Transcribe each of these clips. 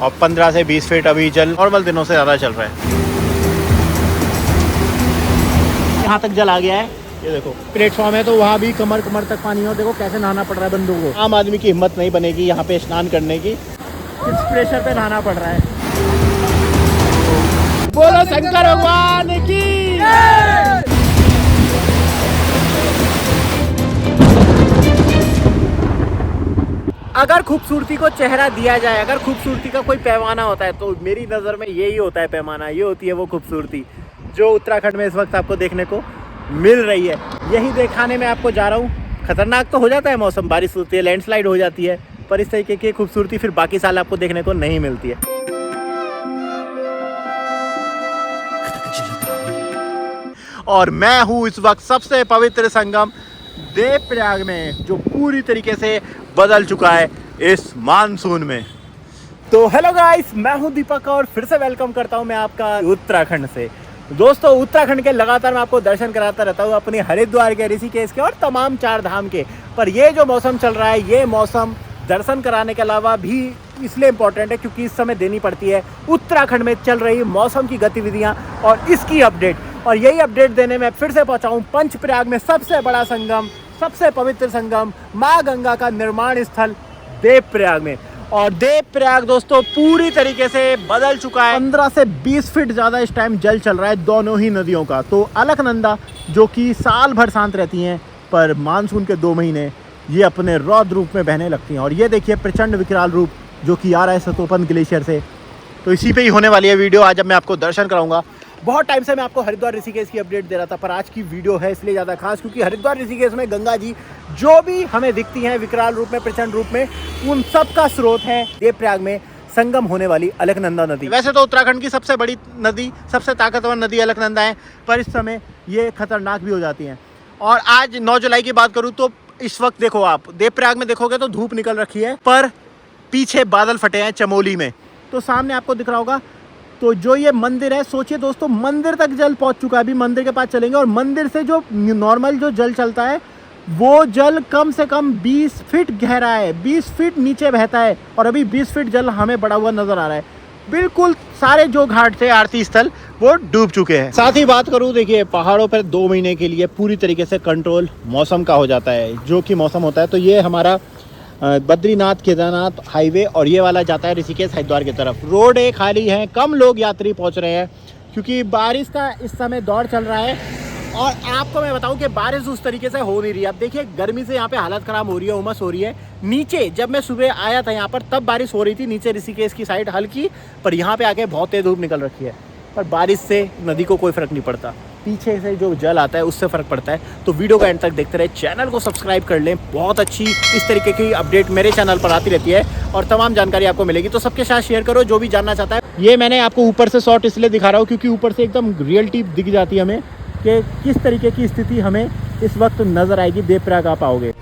और 15 से 20 फीट अभी जल नॉर्मल दिनों से ज़्यादा चल रहा है। यहाँ तक जल आ गया है, ये देखो प्लेटफॉर्म है तो वहाँ भी कमर कमर तक पानी है। और देखो कैसे नहाना पड़ रहा है बंदों को। आम आदमी की हिम्मत नहीं बनेगी यहाँ पे स्नान करने की, इस प्रेशर पे नहाना पड़ रहा है। बोलो शंकर भगवान की। अगर खूबसूरती को चेहरा दिया जाए, अगर खूबसूरती का कोई पैमाना होता है तो मेरी नज़र में यही होता है पैमाना। ये होती है वो खूबसूरती जो उत्तराखंड में इस वक्त आपको देखने को मिल रही है। यही दिखाने में आपको जा रहा हूँ। खतरनाक तो हो जाता है मौसम, बारिश होती है, लैंडस्लाइड हो जाती है, पर इस तरीके की खूबसूरती फिर बाकी साल आपको देखने को नहीं मिलती है। और मैं हूँ इस वक्त सबसे पवित्र संगम देवप्रयाग में, जो पूरी तरीके से बदल चुका है इस मानसून में। तो हेलो गाइस, मैं हूं दीपक और फिर से वेलकम करता हूं मैं आपका उत्तराखंड से। दोस्तों उत्तराखंड के लगातार मैं आपको दर्शन कराता रहता हूं, अपने हरिद्वार के, ऋषिकेश के और तमाम 4 धाम के। पर ये जो मौसम चल रहा है, ये मौसम दर्शन कराने के अलावा भी इसलिए इम्पोर्टेंट है क्योंकि इस समय देनी पड़ती है उत्तराखंड में चल रही मौसम की गतिविधियाँ और इसकी अपडेट। और यही अपडेट देने में फिर से पहुँचा हूँ पंचप्रयाग में, सबसे बड़ा संगम, सबसे पवित्र संगम, माँ गंगा का निर्माण स्थल देवप्रयाग में। और देवप्रयाग दोस्तों पूरी तरीके से बदल चुका है। 15 से 20 फीट ज़्यादा इस टाइम जल चल रहा है दोनों ही नदियों का। तो अलकनंदा जो कि साल भर शांत रहती हैं, पर मानसून के 2 महीने ये अपने रौद्र रूप में बहने लगती हैं। और ये देखिए प्रचंड विकराल रूप जो कि आ रहा है सतोपन ग्लेशियर से। तो इसी पे ही होने वाली है वीडियो। आज अब मैं आपको दर्शन कराऊंगा। बहुत टाइम से मैं आपको हरिद्वार ऋषिकेश की अपडेट दे रहा था, पर आज की वीडियो है इसलिए ज़्यादा खास क्योंकि हरिद्वार ऋषिकेश में गंगा जी जो भी हमें दिखती हैं विकराल रूप में, प्रचंड रूप में, उन सब का स्रोत है देवप्रयाग में संगम होने वाली अलकनंदा नदी। वैसे तो उत्तराखंड की सबसे बड़ी नदी, सबसे ताकतवर नदी अलकनंदा है, पर इस समय ये खतरनाक भी हो जाती हैं। और आज 9 जुलाई की बात करूँ तो इस वक्त देखो आप देवप्रयाग में देखोगे तो धूप निकल रखी है, पर पीछे बादल फटे हैं चमोली में। तो सामने आपको दिख रहा होगा, तो जो ये मंदिर है, सोचिए दोस्तों मंदिर तक जल पहुंच चुका है। अभी मंदिर के पास चलेंगे और मंदिर से जो नॉर्मल जो जल चलता है वो जल कम से कम 20 फीट गहरा है, 20 फीट नीचे बहता है। और अभी 20 फीट जल हमें बढ़ा हुआ नजर आ रहा है। बिल्कुल सारे जो घाट थे, आरती स्थल, वो डूब चुके हैं। साथ ही बात करूं, देखिए पहाड़ों पर 2 महीने के लिए पूरी तरीके से कंट्रोल मौसम का हो जाता है। जो कि मौसम होता है, तो ये हमारा बद्रीनाथ केदारनाथ हाईवे और ये वाला जाता है ऋषिकेश हरिद्वार की तरफ। रोड खाली है, कम लोग यात्री पहुंच रहे हैं क्योंकि बारिश का इस समय दौर चल रहा है। और आपको मैं बताऊं कि बारिश उस तरीके से हो नहीं रही है। अब देखिए गर्मी से यहाँ पे हालत ख़राब हो रही है, उमस हो रही है। नीचे जब मैं सुबह आया था यहाँ पर तब बारिश हो रही थी नीचे ऋषिकेश की साइड हल्की, पर यहाँ पे आके बहुत तेज धूप निकल रखी है। पर बारिश से नदी को कोई फ़र्क नहीं पड़ता, पीछे से जो जल आता है उससे फ़र्क पड़ता है। तो वीडियो का एंड तक देखते रहे, चैनल को सब्सक्राइब कर लें। बहुत अच्छी इस तरीके की अपडेट मेरे चैनल पर आती रहती है और तमाम जानकारी आपको मिलेगी। तो सबके साथ शेयर करो जो भी जानना चाहता है। ये मैंने आपको ऊपर से शॉट इसलिए दिखा रहा हूँ क्योंकि ऊपर से एकदम रियलिटी दिख जाती है हमें कि किस तरीके की स्थिति हमें इस वक्त नज़र आएगी देवप्रयाग आप आओगे।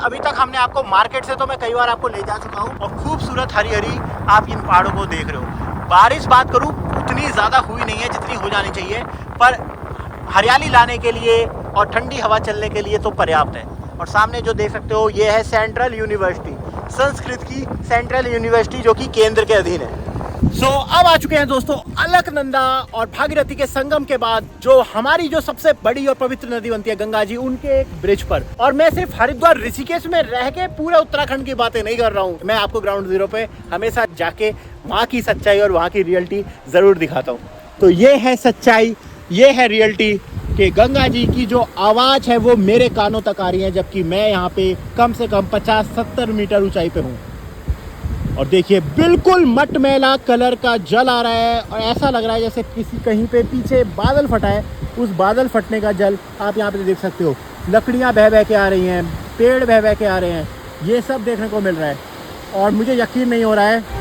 अभी तक हमने आपको मार्केट से तो मैं कई बार आपको ले जा चुका हूँ और खूबसूरत हरी हरी आप इन पहाड़ों को देख रहे हो। बारिश बात करूँ उतनी ज़्यादा हुई नहीं है जितनी हो जानी चाहिए, पर हरियाली लाने के लिए और ठंडी हवा चलने के लिए तो पर्याप्त है। और सामने जो देख सकते हो ये है सेंट्रल यूनिवर्सिटी, संस्कृत की सेंट्रल यूनिवर्सिटी जो कि केंद्र के अधीन है। अब आ चुके हैं दोस्तों अलकनंदा और भागीरथी के संगम के बाद जो हमारी जो सबसे बड़ी और पवित्र नदी बनती है गंगा जी, उनके एक ब्रिज पर। और मैं सिर्फ हरिद्वार ऋषिकेश में रह के पूरे उत्तराखंड की बातें नहीं कर रहा हूँ, मैं आपको ग्राउंड जीरो पे हमेशा जाके वहाँ की सच्चाई और वहाँ की रियलिटी जरूर दिखाता हूँ। तो ये है सच्चाई, ये है रियलिटी कि गंगा जी की जो आवाज़ है वो मेरे कानों तक आ रही है, जबकि मैं यहाँ पे कम से कम 50-70 मीटर ऊंचाई पे हूँ। और देखिए बिल्कुल मटमैला कलर का जल आ रहा है और ऐसा लग रहा है जैसे किसी कहीं पे पीछे बादल फटा है, उस बादल फटने का जल आप यहाँ पे देख सकते हो। लकड़ियाँ बह बह के आ रही हैं, पेड़ बह बह के आ रहे हैं, ये सब देखने को मिल रहा है और मुझे यकीन नहीं हो रहा है।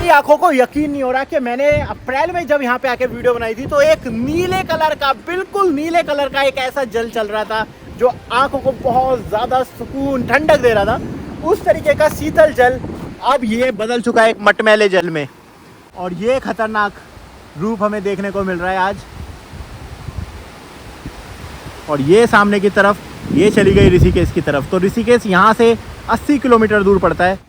आंखों को यकीन नहीं हो रहा कि मैंने अप्रैल में जब यहाँ पे आके वीडियो बनाई थी तो एक नीले कलर का, बिल्कुल नीले कलर का एक ऐसा जल चल रहा था जो आंखों को बहुत ज़्यादा सुकून ठंडक दे रहा था, उस तरीके का शीतल जल अब ये बदल चुका है एक मटमैले जल में। और ये खतरनाक रूप हमें देखने को मिल रहा है आज। और ये सामने की तरफ ये चली गई ऋषिकेश की तरफ। तो ऋषिकेश यहाँ से 80 किलोमीटर दूर पड़ता है।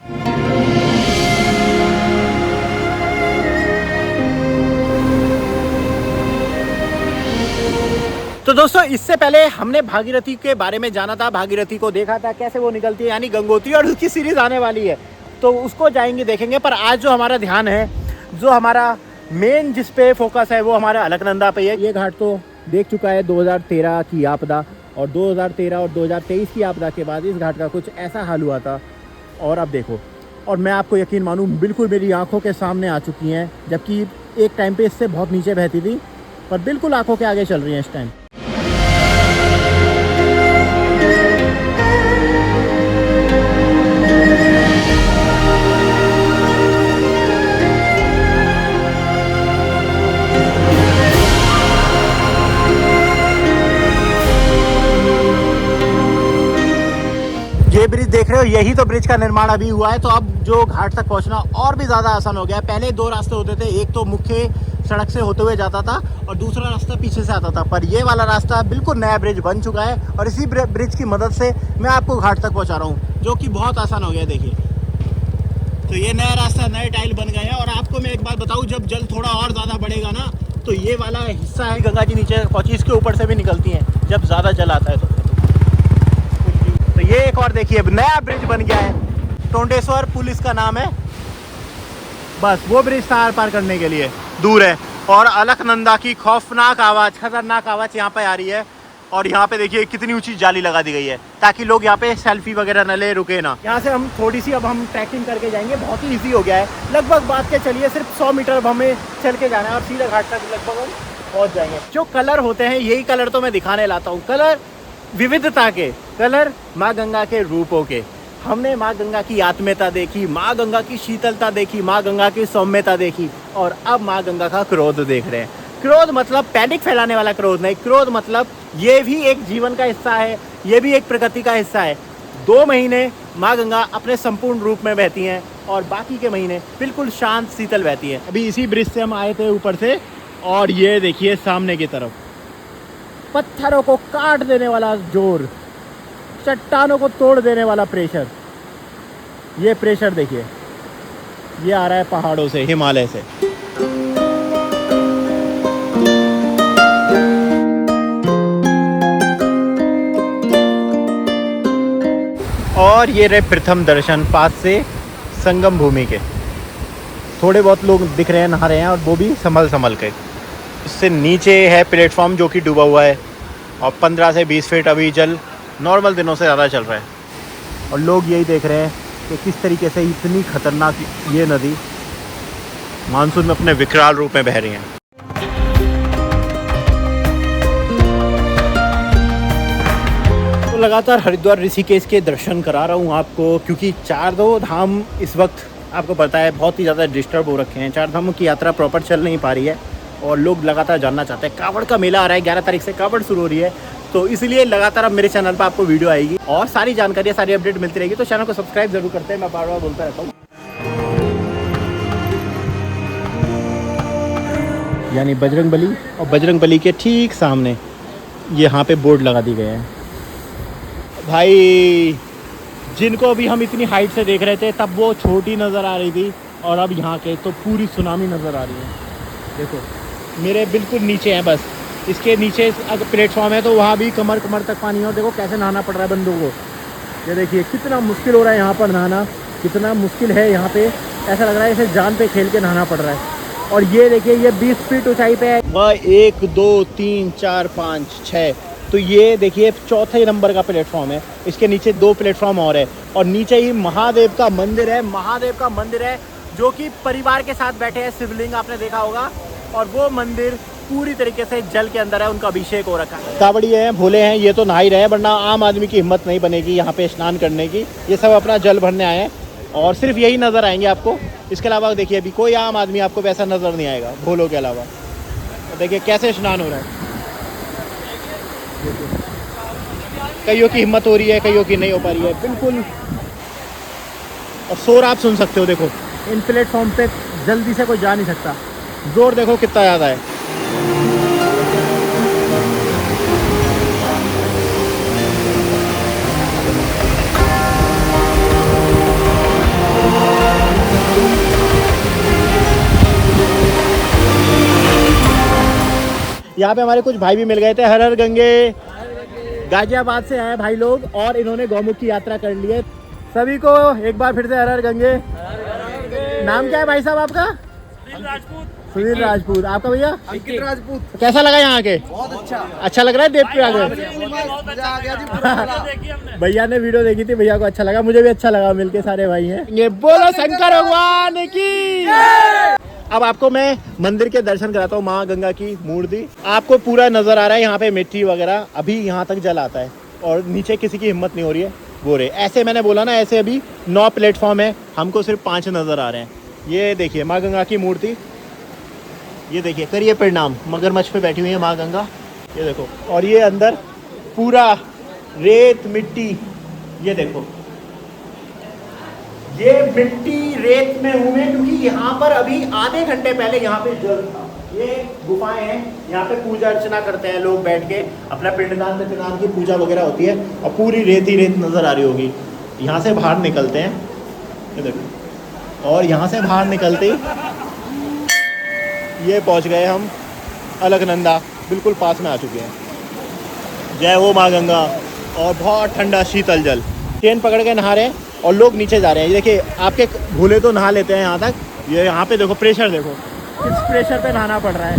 तो दोस्तों, इससे पहले हमने भागीरथी के बारे में जाना था, भागीरथी को देखा था कैसे वो निकलती है, यानी गंगोत्री, और उसकी सीरीज आने वाली है तो उसको जाएंगे देखेंगे। पर आज जो हमारा ध्यान है, जो हमारा मेन जिस पे फोकस है, वो हमारा अलकनंदा पे है। ये घाट तो देख चुका है 2013 की आपदा, और 2013 और 2023 की आपदा के बाद इस घाट का कुछ ऐसा हाल हुआ था। और अब देखो, और मैं आपको यकीन मानूं, बिल्कुल मेरी आंखों के सामने आ चुकी हैं, जबकि एक टाइम पे इससे बहुत नीचे बहती थी, पर बिल्कुल आंखों के आगे चल रही हैं इस टाइम। ये ब्रिज देख रहे हो, यही तो ब्रिज का निर्माण अभी हुआ है। तो अब जो घाट तक पहुंचना और भी ज़्यादा आसान हो गया है। पहले दो रास्ते होते थे, एक तो मुख्य सड़क से होते हुए जाता था और दूसरा रास्ता पीछे से आता था, पर ये वाला रास्ता बिल्कुल नया ब्रिज बन चुका है और इसी ब्रिज की मदद से मैं आपको घाट तक पहुँचा रहा हूँ, जो कि बहुत आसान हो गया है। देखिए, तो ये नया रास्ता, नए टाइल बन गए हैं। और आपको मैं एक बात बताऊँ, जब जल थोड़ा और ज़्यादा बढ़ेगा ना, तो ये वाला हिस्सा है, गंगा जी नीचे पहुँची, इसके ऊपर से भी निकलती हैं जब ज़्यादा जल आता है। तो ये एक और देखिए, नया ब्रिज बन गया है, टोंडेश्वर पुल इसका नाम है। बस वो ब्रिज तार पार करने के लिए दूर है। और अलकनंदा की खौफनाक आवाज़, खतरनाक आवाज़ यहाँ पे आ रही है। और यहाँ पे देखिए कितनी ऊंची जाली लगा दी गई है, ताकि लोग यहाँ पे सेल्फी वगैरह न ले, रुके ना। यहाँ से हम थोड़ी सी अब हम ट्रैकिंग करके जाएंगे, बहुत ही ईजी हो गया है। लगभग बात के चलिए सिर्फ 100 मीटर अब हमें चल के जाना है और सीधा घाट तक लगभग हम पहुँच जाएंगे। जो कलर होते हैं, यही कलर तो मैं दिखाने लाता हूँ, कलर विविधता के, कलर माँ गंगा के रूपों के। हमने माँ गंगा की आत्मीयता देखी, माँ गंगा की शीतलता देखी, माँ गंगा की सौम्यता देखी, और अब माँ गंगा का क्रोध देख रहे हैं। क्रोध मतलब पैनिक फैलाने वाला क्रोध नहीं, क्रोध मतलब ये भी एक जीवन का हिस्सा है, ये भी एक प्रकृति का हिस्सा है। 2 महीने माँ गंगा अपने संपूर्ण रूप में बहती हैं और बाकी के महीने बिल्कुल शांत शीतल बहती हैं। अभी इसी ब्रिज से हम आए थे ऊपर से, और ये देखिए सामने की तरफ पत्थरों को काट देने वाला जोर, चट्टानों को तोड़ देने वाला प्रेशर। ये प्रेशर देखिए, ये आ रहा है पहाड़ों से, हिमालय से। और ये रहे प्रथम दर्शन पास से संगम भूमि के। थोड़े बहुत लोग दिख रहे हैं, नहा रहे हैं, और वो भी संभल के। इससे नीचे है प्लेटफॉर्म जो कि डूबा हुआ है, और 15 से 20 फीट अभी जल नॉर्मल दिनों से ज़्यादा चल रहा है। और लोग यही देख रहे हैं कि किस तरीके से इतनी खतरनाक ये नदी मानसून में अपने विकराल रूप में बह रही है। तो लगातार हरिद्वार ऋषिकेश के दर्शन करा रहा हूँ आपको, क्योंकि चारों धाम इस वक्त आपको पता है बहुत ही ज़्यादा डिस्टर्ब हो रखे हैं। 4 धामों की यात्रा प्रॉपर चल नहीं पा रही है और लोग लगातार जानना चाहते हैं। कावड़ का मेला आ रहा है, 11 तारीख से कावड़ शुरू हो रही है, तो इसलिए लगातार अब मेरे चैनल पर आपको वीडियो आएगी और सारी जानकारी, सारी अपडेट मिलती रहेगी। तो चैनल को सब्सक्राइब जरूर करते हैं, मैं बार बार बोलता रहता हूँ। यानी बजरंगबली, और बजरंगबली के ठीक सामने यहाँ पे बोर्ड लगा दिए गए हैं। भाई, जिनको अभी हम इतनी हाइट से देख रहे थे तब वो छोटी नज़र आ रही थी, और अब यहाँ के तो पूरी सुनामी नज़र आ रही है। देखो मेरे बिल्कुल नीचे है, बस इसके नीचे अगर प्लेटफॉर्म है तो वहाँ भी कमर तक पानी है। और देखो कैसे नहाना पड़ रहा है बंदों को। ये देखिए कितना मुश्किल हो रहा है यहाँ पर नहाना, कितना मुश्किल है यहाँ पे। ऐसा लग रहा है जैसे जान पे खेल के नहाना पड़ रहा है। और ये देखिए, ये 20 फीट ऊंचाई पे है। वह 1 2 3 4 5 6, तो ये देखिए 4थे नंबर का प्लेटफॉर्म है। इसके नीचे 2 प्लेटफॉर्म और है, और नीचे ही महादेव का मंदिर है। महादेव का मंदिर है जो कि परिवार के साथ बैठे हैं, शिवलिंग आपने देखा होगा, और वो मंदिर पूरी तरीके से जल के अंदर है, उनका अभिषेक हो रखा है। कावड़ी है, भोले हैं, ये तो नहा ही रहे हैं, वरना आम आदमी की हिम्मत नहीं बनेगी यहाँ पे स्नान करने की। ये सब अपना जल भरने आए हैं और सिर्फ यही नज़र आएंगे आपको। इसके अलावा देखिए अभी कोई आम आदमी आपको वैसा नज़र नहीं आएगा भोलों के अलावा। तो देखिए कैसे स्नान हो रहा है। कईयों की हिम्मत हो रही है, कईयों की नहीं हो पा रही है बिल्कुल। और शोर आप सुन सकते हो, देखो इन प्लेटफॉर्म पे जल्दी से कोई जा नहीं सकता। जोर देखो कितना ज़्यादा है। यहाँ पे हमारे कुछ भाई भी मिल गए थे। हर हर गंगे, गाजियाबाद से आए भाई लोग और इन्होंने गौमुख की यात्रा कर ली है। सभी को एक बार फिर से हर हर गंगे। नाम क्या है भाई साहब आपका? सुनील राजपूत। आपका भैया? अंकित राजपूत। कैसा लगा यहाँ के? बहुत अच्छा। अच्छा लग रहा है देवप्रयाग में? भैया ने वीडियो देखी थी, भैया को अच्छा लगा, मुझे भी अच्छा लगा मिलके, सारे भाई हैं। ये बोलो शंकर भगवान की। अब आपको मैं मंदिर के दर्शन कराता हूँ। माँ गंगा की मूर्ति आपको पूरा नजर आ रहा है। यहाँ पे मिट्टी वगैरह अभी यहाँ तक जल आता है और नीचे किसी की हिम्मत नहीं हो रही है। गोरे ऐसे मैंने बोला ना, ऐसे अभी 9 प्लेटफॉर्म है, हमको सिर्फ 5 नजर आ रहे हैं। ये देखिए माँ गंगा की मूर्ति, ये देखिए करिए प्रणाम। मगरमच्छ पे बैठी हुई है माँ गंगा, ये देखो। और ये अंदर पूरा रेत मिट्टी, ये देखो ये मिट्टी रेत में हूँ मैं, क्योंकि यहाँ पर अभी आधे घंटे पहले यहाँ पे जल था। ये गुफाएं हैं, यहाँ पे पूजा अर्चना करते हैं लोग बैठ के, अपना पिंडदान पिंडदान की पूजा वगैरह होती है। और पूरी रेत ही रेत नजर आ रही होगी। यहाँ से बाहर निकलते हैं, ये देखो। और यहाँ से बाहर निकलते ही ये पहुँच गए हम अलकनंदा, बिल्कुल पास में आ चुके हैं। जय हो माँ गंगा। और बहुत ठंडा शीतल जल, चेन पकड़ के नहा रहे हैं और लोग नीचे जा रहे हैं। ये देखिए आपके भूले तो नहा लेते हैं यहाँ तक, ये यहाँ पे देखो प्रेशर, देखो किस प्रेशर पे नहाना पड़ रहा है।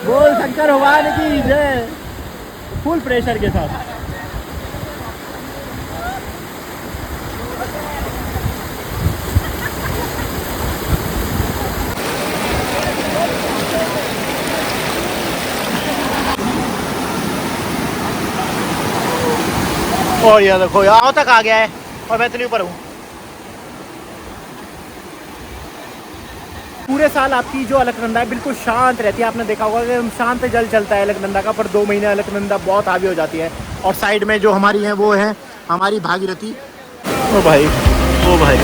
बोल शंकर भगवान की जय। फुल प्रेशर के साथ। और ये देखो यहाँ तक आ गया है और मैं इतने ऊपर हूँ। पूरे साल आपकी जो अलकनंदा है बिल्कुल शांत रहती है। आपने देखा होगा कि शांत जल चलता है अलकनंदा का, पर 2 महीने अलकनंदा बहुत हावी हो जाती है। और साइड में जो हमारी है वो है हमारी भागीरथी। ओ भाई, ओ भाई,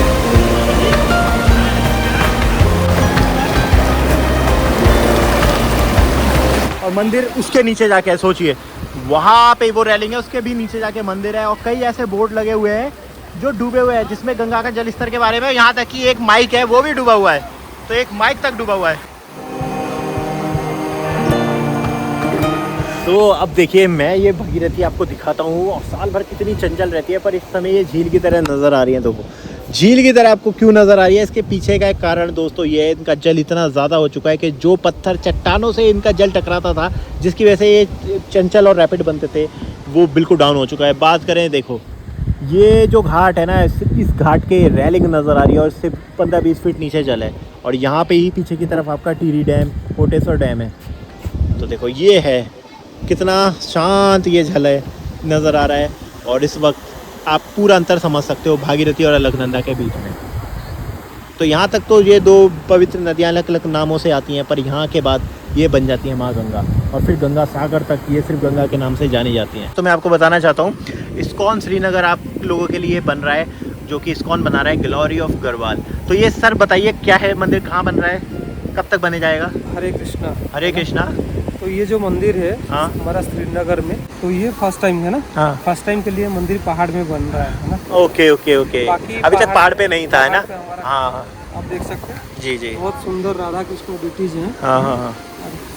और मंदिर उसके नीचे जाके है, सोचिए वहाँ पे वो रेलिंग है, उसके भी नीचे जाके मंदिर है। और कई ऐसे बोर्ड लगे हुए हैं जो डूबे हुए हैं, जिसमें गंगा का जल स्तर के बारे में, यहाँ तक कि एक माइक है वो भी डूबा हुआ है। तो एक माइक तक डूबा हुआ है। तो अब देखिए मैं ये भागीरथी आपको दिखाता हूँ, और साल भर कितनी चंचल रहती है, पर इस समय ये झील की तरह नज़र आ रही है। देखो झील की तरह आपको क्यों नज़र आ रही है, इसके पीछे का एक कारण दोस्तों ये है, इनका जल इतना ज़्यादा हो चुका है कि जो पत्थर चट्टानों से इनका जल टकराता था, जिसकी वजह से ये चंचल और रैपिड बनते थे, वो बिल्कुल डाउन हो चुका है। बात करें, देखो ये जो घाट है ना, इस घाट के रेलिंग नज़र आ रही है और इससे 15-20 फीट नीचे जल है। और यहाँ पे ही पीछे की तरफ आपका टिहरी डैम, कोटेश्वर डैम है। तो देखो ये है, कितना शांत ये जल है नज़र आ रहा है। और इस वक्त आप पूरा अंतर समझ सकते हो भागीरथी और अलकनंदा के बीच में। तो यहाँ तक तो ये 2 पवित्र नदियाँ अलग अलग नामों से आती हैं, पर यहाँ के बाद ये बन जाती है माँ गंगा, और फिर गंगा सागर तक ये सिर्फ गंगा के नाम से जानी जाती हैं। तो मैं आपको बताना चाहता हूँ, इस्कॉन श्रीनगर आप लोगों के लिए बन रहा है, जो कि इस्कॉन बना रहा है ग्लोरी ऑफ गढ़वाल। तो ये सर बताइए क्या है मंदिर, कहाँ बन रहा है, कब तक बने जाएगा? हरे कृष्णा। हरे कृष्णा। तो ये जो मंदिर है हाँ हमारा श्रीनगर में, तो ये फर्स्ट टाइम है ना। हाँ फर्स्ट टाइम के लिए मंदिर पहाड़ में बन रहा है ना। ओके ओके ओके, अभी तक पहाड़ पे नहीं था, है ना। हाँ हाँ, आप देख सकते हैं। जी जी, बहुत सुंदर राधा कृष्ण मूर्तिज हैं। हाँ हाँ हाँ,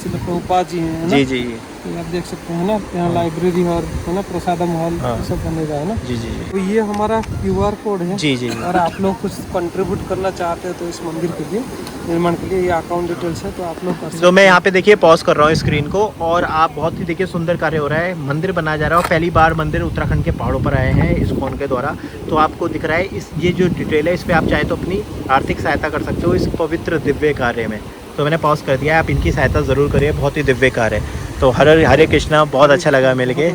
श्रील प्रभुपाद जी हैं, है ना? जी जी, ये आप देख सकते हैं ना, यहाँ लाइब्रेरी हॉल है ना, प्रसादम हॉल, हाँ। सब बनेगा, है ना। जी जी तो ये हमारा QR कोड है। जी जी, और आप लोग कुछ कंट्रीब्यूट करना चाहते हो तो इस मंदिर के लिए, निर्माण के लिए, ये अकाउंट डिटेल्स है, तो आप लोग कर सकते तो मैं यहाँ पे देखिए पॉज कर रहा हूँ स्क्रीन को, और आप बहुत ही देखिए सुंदर कार्य हो रहा है, मंदिर बनाया जा रहा है। और पहली बार मंदिर उत्तराखंड के पहाड़ों पर आए हैं इस्कॉन के द्वारा। तो आपको दिख रहा है इस ये जो डिटेल है, इस पर आप चाहे तो अपनी आर्थिक सहायता कर सकते हो इस पवित्र दिव्य कार्य में। तो मैंने पॉज कर दिया है, आप इनकी सहायता ज़रूर करिए, बहुत ही दिव्य कार्य है। तो हरे कृष्णा, बहुत अच्छा लगा मिल के,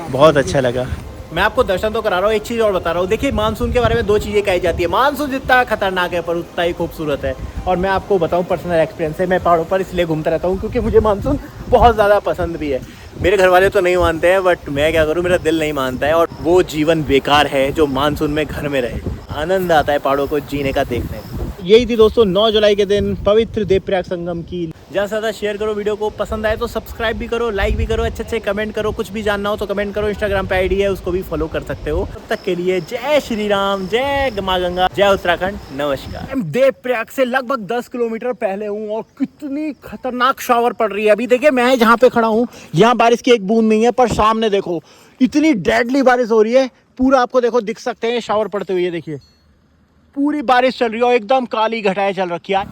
बहुत अच्छा लगा। मैं आपको दर्शन तो करा रहा हूँ, एक चीज़ और बता रहा हूँ। देखिए मानसून के बारे में 2 चीज़ें कही जाती है, मानसून जितना खतरनाक है पर उतना ही खूबसूरत है। और मैं आपको बताऊँ पर्सनल एक्सपीरियंस है, मैं पहाड़ों पर इसलिए घूमता रहता हूँ क्योंकि मुझे मानसून बहुत ज़्यादा पसंद भी है। मेरे घर वाले तो नहीं मानते हैं, बट मैं क्या करूँ, मेरा दिल नहीं मानता है। और वो जीवन बेकार है जो मानसून में घर में रहे। आनंद आता है पहाड़ों को जीने का, देखने का। यही थी दोस्तों 9 जुलाई के दिन पवित्र देवप्रयाग संगम की। ज़्यादा से ज़्यादा शेयर करो वीडियो को, पसंद आए तो सब्सक्राइब भी करो, लाइक भी करो, अच्छे कमेंट करो। कुछ भी जानना हो तो कमेंट करो। इंस्टाग्राम पे आईडी है, उसको भी फॉलो कर सकते हो। तब तक के लिए जय श्री राम, जय माँ गंगा, जय उत्तराखंड, नमस्कार। देवप्रयाग से लगभग 10 किलोमीटर पहले हूँ और कितनी खतरनाक शावर पड़ रही है। अभी देखिए मैं जहाँ पे खड़ा हूँ यहाँ बारिश की एक बूंद नहीं है, पर सामने देखो इतनी डेडली बारिश हो रही है। पूरा आपको देखो दिख सकते हैं शावर पड़ते हुए, देखिए पूरी बारिश चल रही है और एकदम काली घटाएं चल रखी है।